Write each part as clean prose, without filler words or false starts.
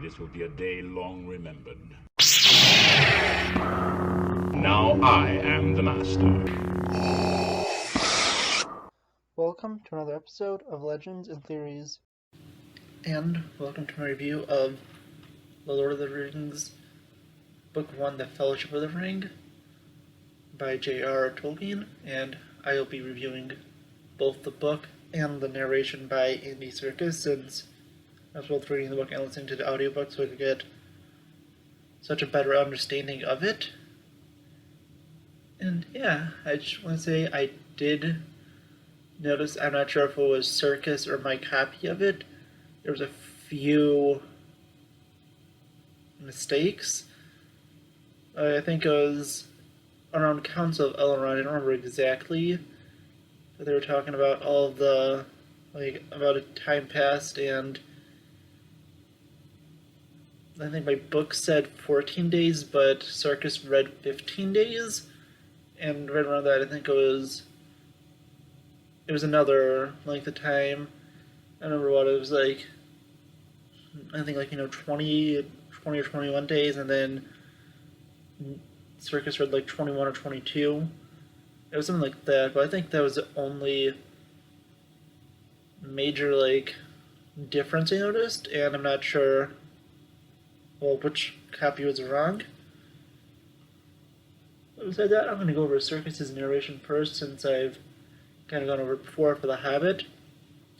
This will be a day long remembered. Now I am the master. Welcome to another episode of Legends and Theories. And welcome to my review of The Lord of the Rings, Book 1, The Fellowship of the Ring, by J.R. Tolkien, and I will be reviewing both the book and the narration by Andy Serkis, since I was both reading the book and listening to the audiobook so I could get such a better understanding of it. And yeah, I just want to say I did notice, I'm not sure if it was Serkis or my copy of it, there was a few mistakes. I think it was around Council of Elrond, I don't remember exactly, but they were talking about all of the, about a time passed, and I think my book said 14 days, but Serkis read 15 days, and right around that I think it was another length of time. I don't remember what it was like. I think 20 or 21 days, and then Serkis read 21 or 22. It was something like that, but I think that was the only major difference I noticed, and I'm not sure which copy was wrong. Besides that, I'm going to go over Serkis' narration first, since I've kind of gone over it before for The Hobbit,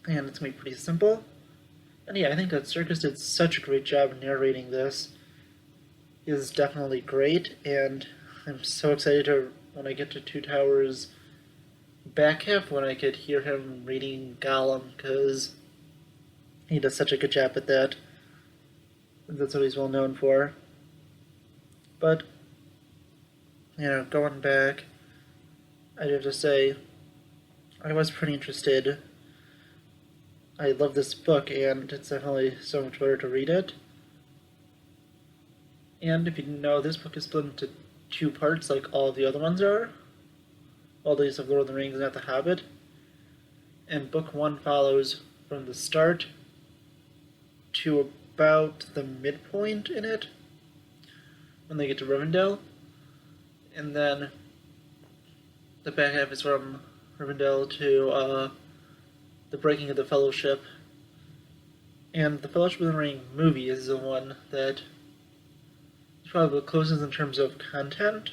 and it's going to be pretty simple. And yeah, I think that Serkis did such a great job narrating this. He is definitely great, and I'm so excited when I get to Two Towers back half, when I could hear him reading Gollum, because he does such a good job at that. That's what he's well known for. But, going back, I have to say, I was pretty interested. I love this book, and it's definitely so much better to read it. And if you know, this book is split into two parts, like all of the other ones are. All these of Lord of the Rings and not The Hobbit. And book 1 follows from the start to about the midpoint in it, when they get to Rivendell. And then the back half is from Rivendell to the breaking of the Fellowship. And the Fellowship of the Ring movie is the one that is probably the closest in terms of content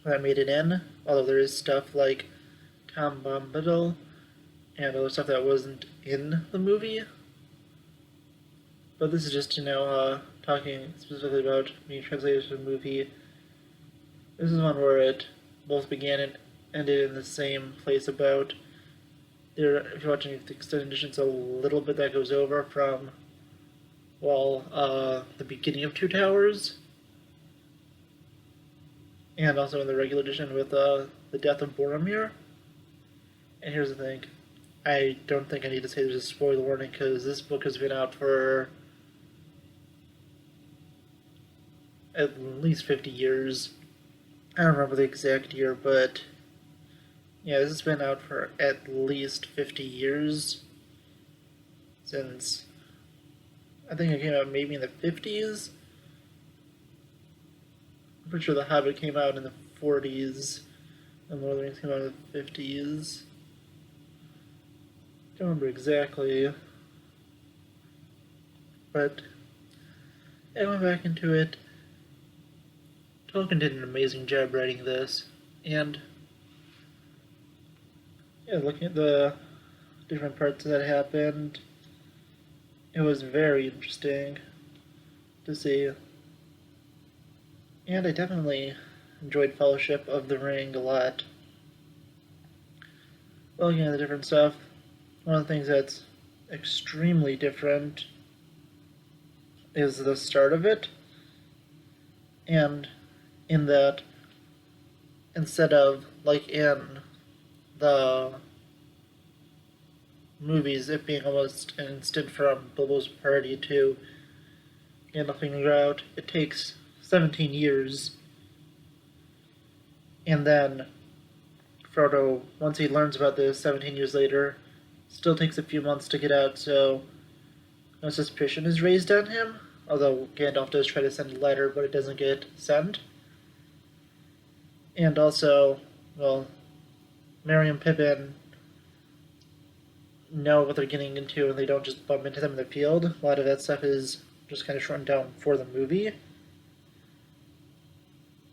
that made it in, although there is stuff like Tom Bombadil and other stuff that wasn't in the movie. But this is just, talking specifically about being translated to the movie. This is one where it both began and ended in the same place about. If you're watching the extended edition, it's a little bit that goes over from, the beginning of Two Towers. And also in the regular edition with the death of Boromir. And here's the thing. I don't think I need to say there's a spoiler warning, because this book has been out for at least 50 years. I don't remember the exact year, but yeah, this has been out for at least 50 years. Since I think it came out maybe in the 50s. I'm pretty sure The Hobbit came out in the 40s, and Lord of the Rings came out in the 50s. Don't remember exactly, but I went back into it. Tolkien did an amazing job writing this, and looking at the different parts that happened, it was very interesting to see. And I definitely enjoyed Fellowship of the Ring a lot. Looking at the different stuff, one of the things that's extremely different is the start of it. And in that, instead of, in the movies, it being almost an instant from Bilbo's party to Gandalf figuring out, it takes 17 years. And then Frodo, once he learns about this 17 years later, still takes a few months to get out, so no suspicion is raised on him, although Gandalf does try to send a letter, but it doesn't get sent. And also, well, Merry and Pippin know what they're getting into and they don't just bump into them in the field. A lot of that stuff is just kind of shortened down for the movie.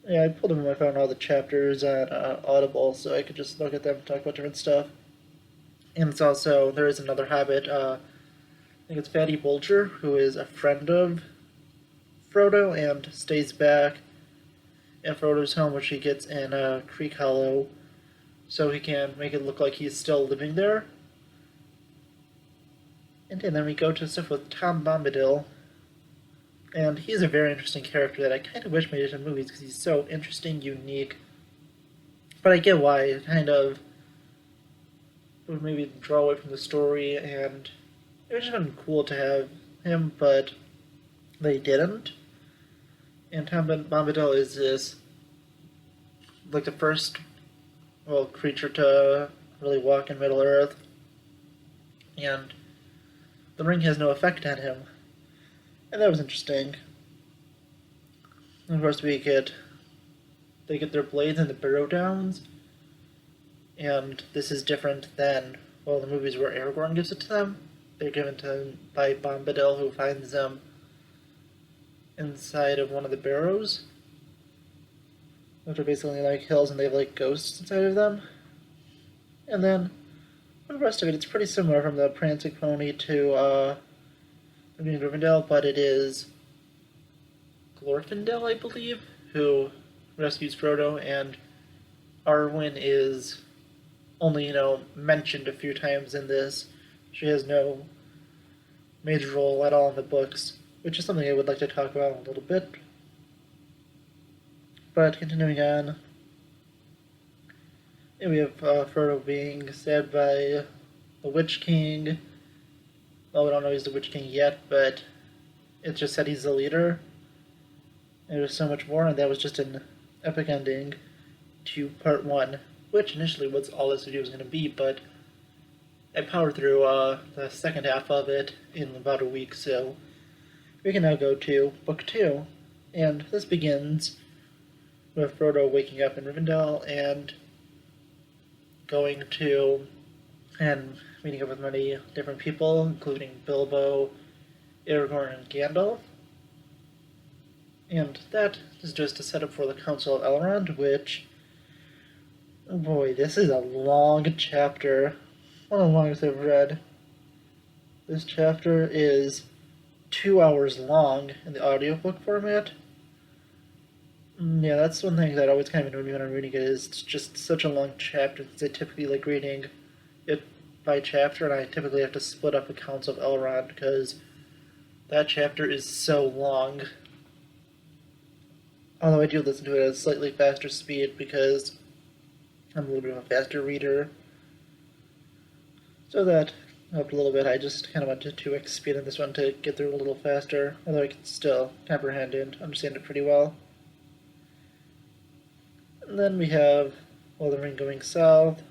Yeah, I pulled them and I found all the chapters on Audible so I could just look at them and talk about different stuff. And it's also, there is another Hobbit, I think it's Fatty Bulger, who is a friend of Frodo and stays back at Frodo's home, which he gets in Creek Hollow, so he can make it look like he's still living there. And then we go to stuff with Tom Bombadil, and he's a very interesting character that I kind of wish made it into movies because he's so interesting, unique. But I get why it kind of would maybe draw away from the story, and it would just been cool to have him, but they didn't. And Tom Bombadil is this, like the first, well, creature to really walk in Middle Earth, and the ring has no effect on him. And that was interesting. And of course they get their blades in the Barrow Downs, and this is different than, well, the movies where Aragorn gives it to them. They're given to them by Bombadil, who finds them inside of one of the barrows, which are basically like hills and they have like ghosts inside of them. And then for the rest of it, it's pretty similar from the Prancing Pony to Rivendell, but it is Glorfindel, I believe, who rescues Frodo, and Arwen is only, mentioned a few times in this. She has no major role at all in the books, which is something I would like to talk about a little bit. But continuing on, we have Frodo being stabbed by the Witch King. Well, we don't know he's the Witch King yet, but it just said he's the leader. And there's so much more, and that was just an epic ending to part 1, which initially was all this video was going to be, but I powered through the second half of it in about a week, so we can now go to Book 2. And this begins with Frodo waking up in Rivendell and going to and meeting up with many different people, including Bilbo, Aragorn, and Gandalf. And that is just a setup for the Council of Elrond, which, oh boy, this is a long chapter. One of the longest I've read. This chapter is 2 hours long in the audiobook format. Yeah, that's one thing that always kind of annoyed me when I'm reading it, is it's just such a long chapter, because I typically like reading it by chapter, and I typically have to split up accounts of Elrond, because that chapter is so long. Although I do listen to it at a slightly faster speed, because I'm a little bit of a faster reader. So that helped a little bit. I just kind of went to 2x speed in this one to get through a little faster, although I can still comprehend and understand it pretty well. And then we have, well, the ring going south,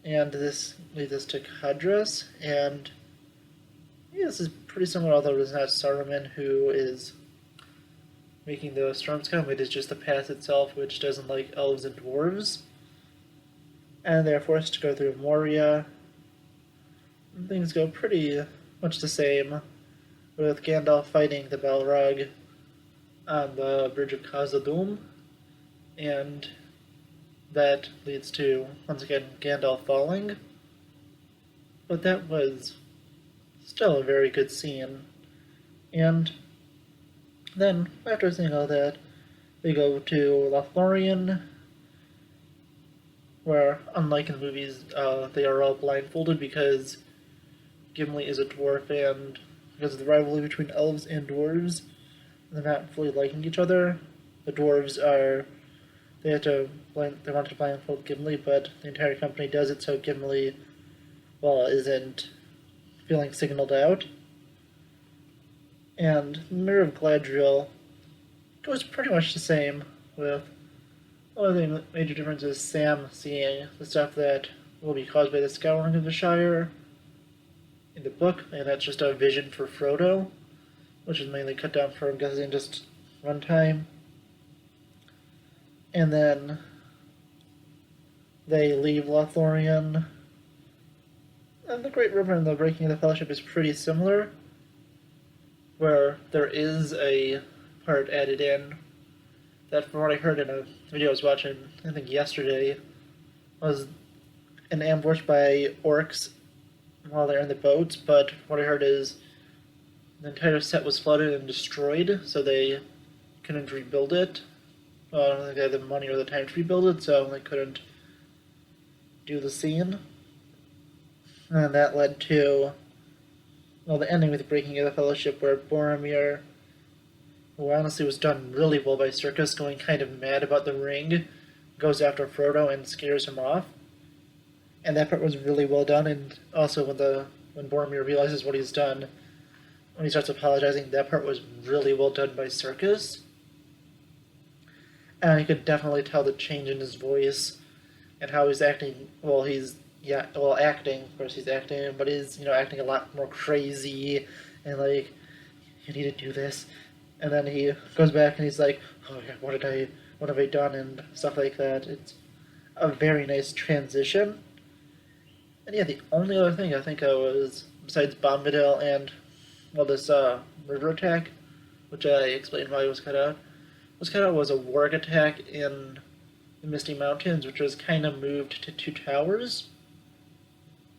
and this leads us to Hadras, and yeah, this is pretty similar, although it is not Saruman who is making the storms come. It is just the pass itself, which doesn't like elves and dwarves. And they're forced to go through Moria. And things go pretty much the same, with Gandalf fighting the Balrog on the Bridge of Khazad-dûm, and that leads to, once again, Gandalf falling. But that was still a very good scene. And then, after seeing all that, we go to Lothlorien, where, unlike in the movies, they are all blindfolded because Gimli is a dwarf, and because of the rivalry between elves and dwarves, they're not fully liking each other. The dwarves they wanted to blindfold Gimli, but the entire company does it so Gimli, well, isn't feeling signaled out. And Mirror of Galadriel goes pretty much the same, with one of the major differences Sam seeing the stuff that will be caused by the Scouring of the Shire, in the book, and that's just a vision for Frodo, which is mainly cut down for, I'm guessing, just runtime. And then they leave Lothlorien. And the Great River and the Breaking of the Fellowship is pretty similar, where there is a part added in that, from what I heard in a video I was watching, I think yesterday, was an ambush by orcs while they're in the boats, but what I heard is the entire set was flooded and destroyed, so they couldn't rebuild it. Well, I don't think they had the money or the time to rebuild it, so they couldn't do the scene. And that led to, well, the ending with the Breaking of the Fellowship, where Boromir, who honestly was done really well by Serkis, going kind of mad about the ring, goes after Frodo and scares him off. And that part was really well done, and also when Boromir realizes what he's done, when he starts apologizing, that part was really well done by Serkis. And you could definitely tell the change in his voice and how he's acting. Well, acting, of course he's acting, but he's, acting a lot more crazy and like, you need to do this. And then he goes back and he's like, oh yeah, what have I done, and stuff like that. It's a very nice transition. And yeah, the only other thing I think was, besides Bombadil and, well, this river attack, which I explained why it was cut out, was a warg attack in the Misty Mountains, which was kind of moved to Two Towers.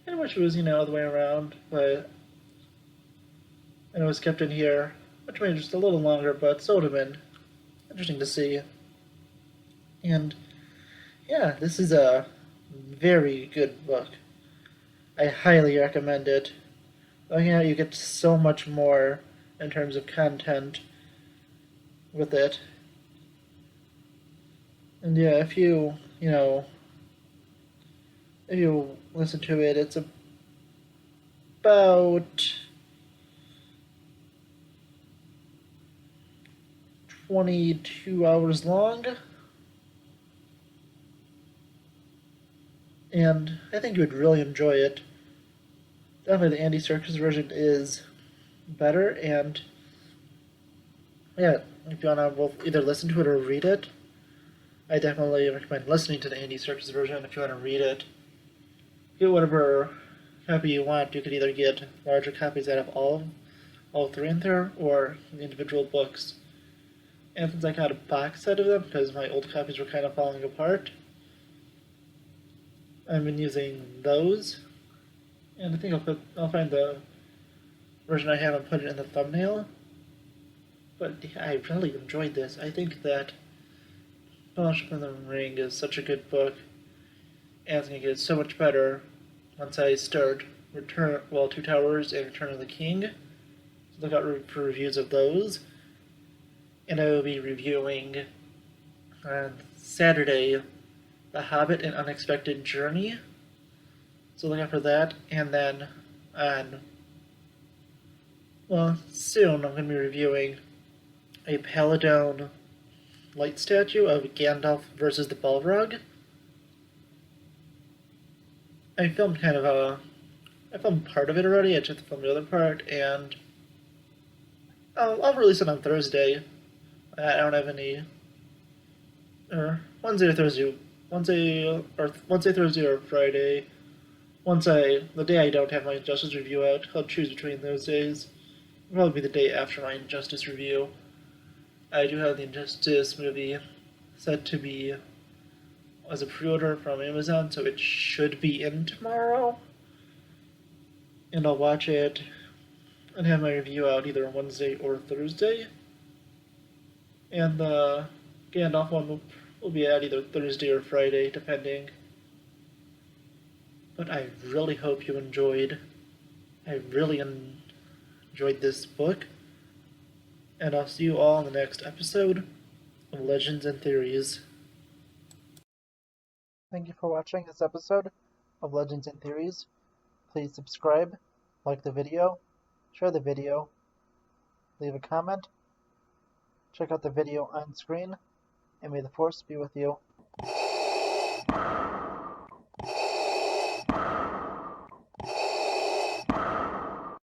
And which was, all the way around, but and it was kept in here, which made it just a little longer, but still would have been interesting to see. And yeah, this is a very good book. I highly recommend it. You get so much more in terms of content with it. And yeah, if you listen to it, it's about 22 hours long. And I think you would really enjoy it. Definitely the Andy Serkis version is better, and yeah, if you want to both either listen to it or read it, I definitely recommend listening to the Andy Serkis version. If you want to read it, get whatever copy you want. You could either get larger copies out of all three in there, or the individual books. And since I got a box set of them, because my old copies were kind of falling apart, I've been using those. And I think I'll find the version I have and put it in the thumbnail. But yeah, I really enjoyed this. I think that Fellowship of the Ring is such a good book, and it's going to get so much better once I start Two Towers and Return of the King. So look out for reviews of those. And I will be reviewing on Saturday The Hobbit: An Unexpected Journey. So look out for that. And then soon I'm going to be reviewing a Paladone light statue of Gandalf versus the Balrog. I filmed part of it already. I just filmed the other part, and I'll release it on Thursday. I don't have any, or Wednesday, Thursday, or Friday. The day I don't have my Injustice review out, I'll choose between those days. It'll probably be the day after my Injustice review. I do have the Injustice movie set to be as a pre-order from Amazon, so it should be in tomorrow. And I'll watch it and have my review out either on Wednesday or Thursday. And the Gandalf one will be out either Thursday or Friday, depending. But I really hope you enjoyed. I really enjoyed this book. And I'll see you all in the next episode of Legends and Theories. Thank you for watching this episode of Legends and Theories. Please subscribe, like the video, share the video, leave a comment, check out the video on screen, and may the Force be with you.